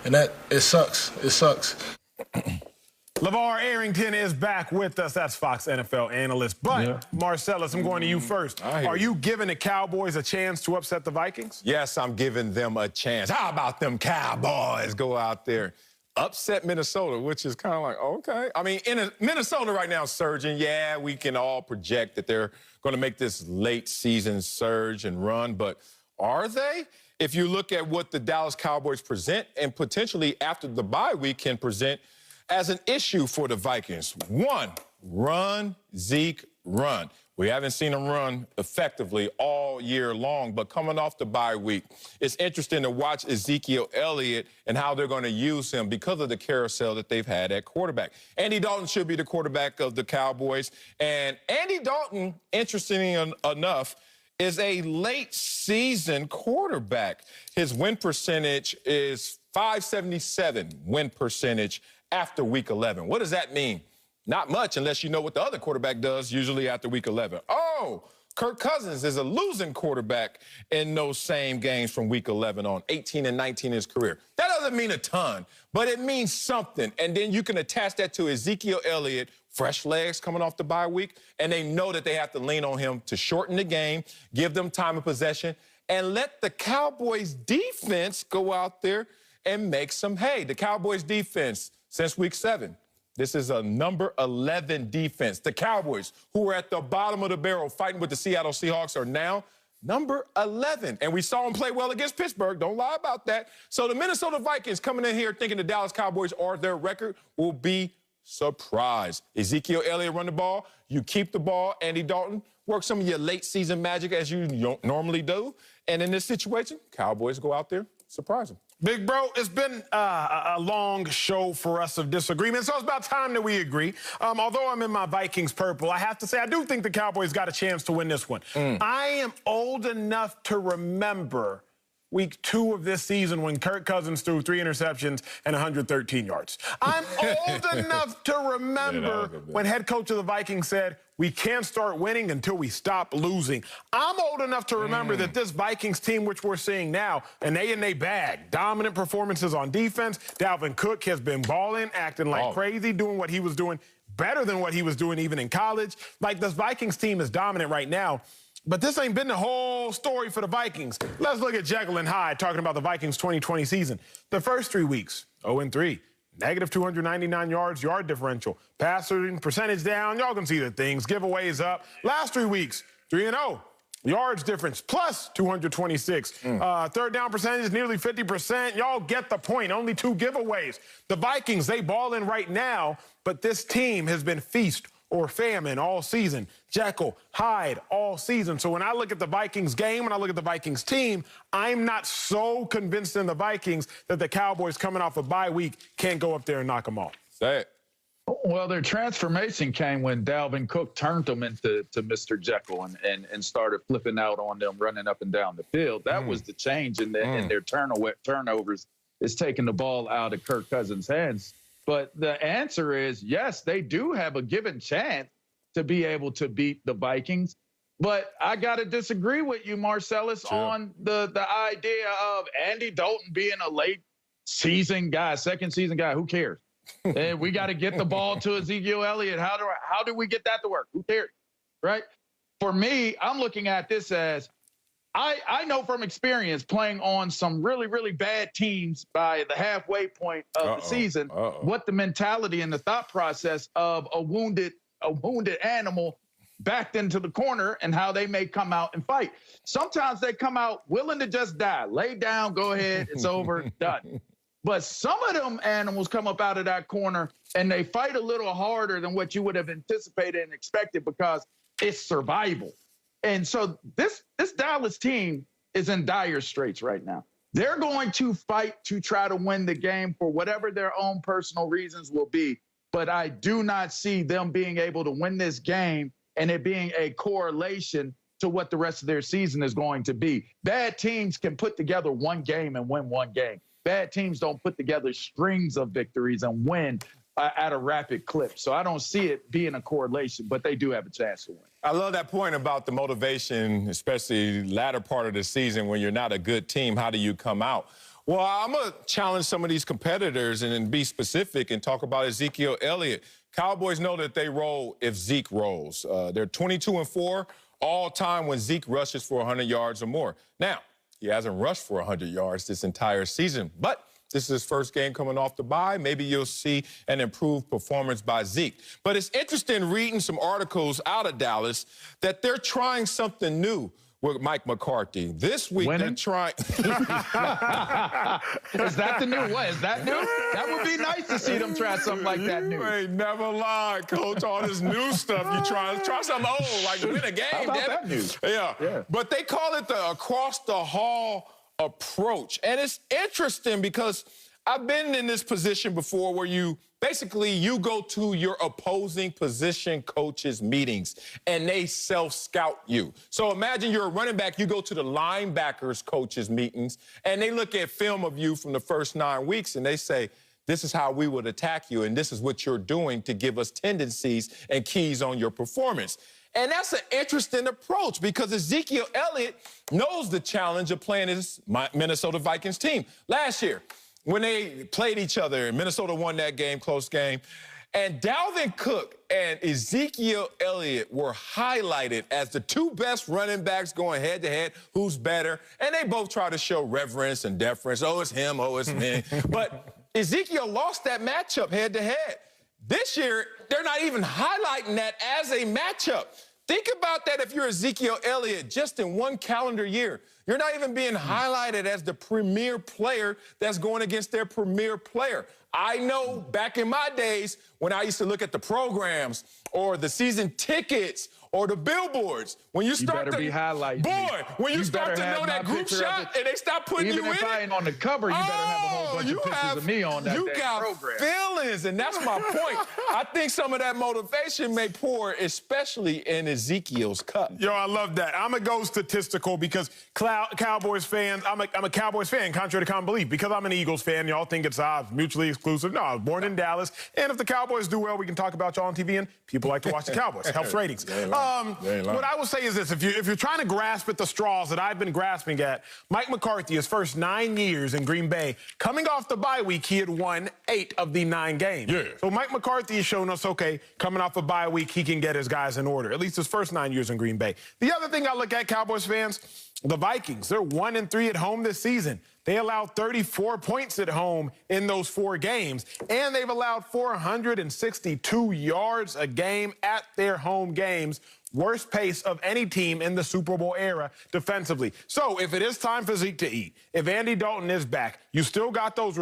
And it sucks. It sucks. LeVar Arrington is back with us. That's Fox NFL analyst. But, Marcellus, I'm going to you first. Are you giving the Cowboys a chance to upset the Vikings? Yes, I'm giving them a chance. How about them Cowboys go out there, upset Minnesota, which is kind of like, okay. I mean, Minnesota right now is surging. Yeah, we can all project that they're going to make this late season surge and run, but are they? If you look at what the Dallas Cowboys present and potentially after the bye week can present as an issue for the Vikings. One, run, Zeke, run. We haven't seen him run effectively all year long, but coming off the bye week, it's interesting to watch Ezekiel Elliott and how they're going to use him because of the carousel that they've had at quarterback. Andy Dalton should be the quarterback of the Cowboys, and Andy Dalton, interestingly enough, is a late season quarterback. His win percentage is .577 win percentage after week 11. What does that mean? Not much unless you know what the other quarterback does usually after week 11. Oh, Kirk Cousins is a losing quarterback in those same games from week 11 on, 18 and 19 in his career. That doesn't mean a ton, but it means something. And then you can attach that to Ezekiel Elliott, fresh legs coming off the bye week, and they know that they have to lean on him to shorten the game, give them time of possession, and let the Cowboys defense go out there and make some hay. The Cowboys defense, since week 7, this is a number 11 defense. The Cowboys, who were at the bottom of the barrel fighting with the Seattle Seahawks, are now number 11. And we saw them play well against Pittsburgh. Don't lie about that. So the Minnesota Vikings coming in here thinking the Dallas Cowboys are their record will be surprised. Ezekiel Elliott run the ball. You keep the ball. Andy Dalton, work some of your late season magic as you normally do. And in this situation, Cowboys go out there, surprise them. Big bro, it's been a long show for us of disagreement, so it's about time that we agree. Although I'm in my Vikings purple, I have to say I do think the Cowboys got a chance to win this one. I am old enough to remember week 2 of this season when Kirk Cousins threw 3 interceptions and 113 yards. I'm old enough to remember when head coach of the Vikings said, we can't start winning until we stop losing. I'm old enough to remember that this Vikings team, which we're seeing now, and they bag. Dominant performances on defense. Dalvin Cook has been balling, acting like crazy, doing what he was doing, better than what he was doing even in college. Like, this Vikings team is dominant right now. But this ain't been the whole story for the Vikings. Let's look at Jekyll and Hyde talking about the Vikings 2020 season. The first 3 weeks, 0-3. Negative 299 yards, yard differential. Passing percentage down. Y'all can see the things. Giveaways up. Last 3 weeks, 3-0. Yards difference, plus 226. Third down percentage, nearly 50%. Y'all get the point. Only 2 giveaways. The Vikings, they balling right now, but this team has been feast or famine all season. Jekyll, Hyde all season. So when I look at the Vikings game, when I look at the Vikings team, I'm not so convinced in the Vikings that the Cowboys coming off a bye week can't go up there and knock them off. Say it. Well, their transformation came when Dalvin Cook turned them into Mr. Jekyll and started flipping out on them, running up and down the field. That was the change in their turnovers, is taking the ball out of Kirk Cousins' hands. But the answer is, yes, they do have a given chance to be able to beat the Vikings. But I got to disagree with you, Marcellus, on the idea of Andy Dalton being a late season guy, second season guy. Who cares? And we got to get the ball to Ezekiel Elliott. How do we get that to work? Who cares? Right? For me, I'm looking at this as, I know from experience playing on some really, really bad teams by the halfway point of the season, what the mentality and the thought process of a wounded animal backed into the corner and how they may come out and fight. Sometimes they come out willing to just die. Lay down, go ahead, it's over, done. But some of them animals come up out of that corner and they fight a little harder than what you would have anticipated and expected because it's survival. And so this Dallas team is in dire straits right now. They're going to fight to try to win the game for whatever their own personal reasons will be. But I do not see them being able to win this game and it being a correlation to what the rest of their season is going to be. Bad teams can put together one game and win one game. Bad teams don't put together strings of victories and win at a rapid clip. So I don't see it being a correlation, but they do have a chance to win. I love that point about the motivation, especially latter part of the season when you're not a good team. How do you come out? Well, I'm going to challenge some of these competitors and be specific and talk about Ezekiel Elliott. Cowboys know that they roll if Zeke rolls. They're 22-4 all time when Zeke rushes for 100 yards or more. Now, he hasn't rushed for 100 yards this entire season, but this is his first game coming off the bye. Maybe you'll see an improved performance by Zeke. But it's interesting reading some articles out of Dallas that they're trying something new with Mike McCarthy. This week, they're trying... Is that the new what? Is that new? That would be nice to see them try something like that new. You ain't never lied, Coach. All this new stuff you try something old, like win a game. How about that new? Yeah. But they call it the across-the-hall approach. And it's interesting because I've been in this position before where you go to your opposing position coaches' meetings and they self-scout you. So imagine you're a running back, you go to the linebackers coaches' meetings and they look at film of you from the first 9 weeks and they say, this is how we would attack you and this is what you're doing to give us tendencies and keys on your performance. And that's an interesting approach because Ezekiel Elliott knows the challenge of playing his Minnesota Vikings team. Last year, when they played each other, Minnesota won that game, close game, and Dalvin Cook and Ezekiel Elliott were highlighted as the two best running backs going head-to-head, who's better, and they both try to show reverence and deference. Oh, it's him, oh, it's me. But Ezekiel lost that matchup head-to-head. This year, they're not even highlighting that as a matchup. Think about that if you're Ezekiel Elliott just in one calendar year. You're not even being highlighted as the premier player that's going against their premier player. I know back in my days when I used to look at the programs or the season tickets or the billboards, when you start to be highlighting, when you start to know that group shot and they stop putting you in it. Even if I ain't on the cover, you better have a whole bunch of pictures of me on that You got program. feelings, and that's my point. I think some of that motivation may pour, especially in Ezekiel's cup. Yo, I love that. I'm going to go statistical because Cowboys fans, I'm a Cowboys fan, contrary to common belief. Because I'm an Eagles fan, y'all think it's mutually exclusive. No, I was born in Dallas. And if the Cowboys do well, we can talk about y'all on TV, and people like to watch the Cowboys. Helps ratings. What I will say is this. If you're trying to grasp at the straws that I've been grasping at, Mike McCarthy, his first 9 years in Green Bay, coming off the bye week, he had won 8 of the 9 games. Yeah. So Mike McCarthy has shown us, okay, coming off a bye week, he can get his guys in order, at least his first 9 years in Green Bay. The other thing I look at, Cowboys fans, the Vikings, they're 1-3 at home this season. They allowed 34 points at home in those 4 games, and they've allowed 462 yards a game at their home games. Worst pace of any team in the Super Bowl era defensively. So if it is time for Zeke to eat, if Andy Dalton is back, you still got those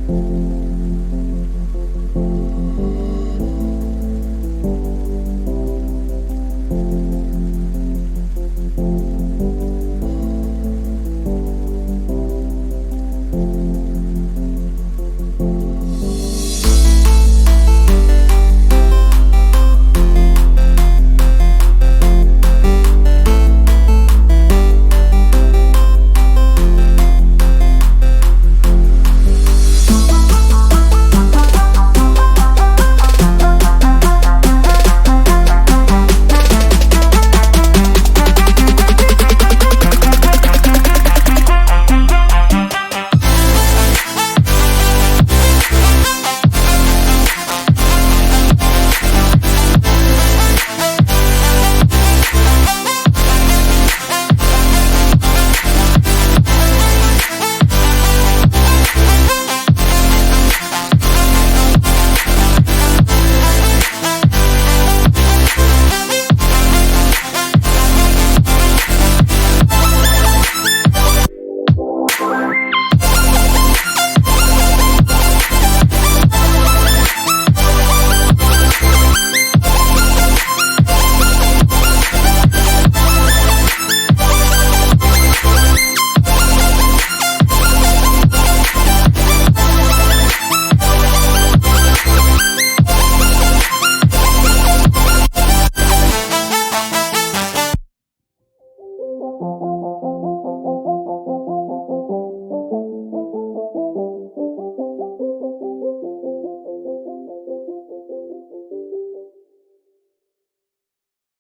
Bye.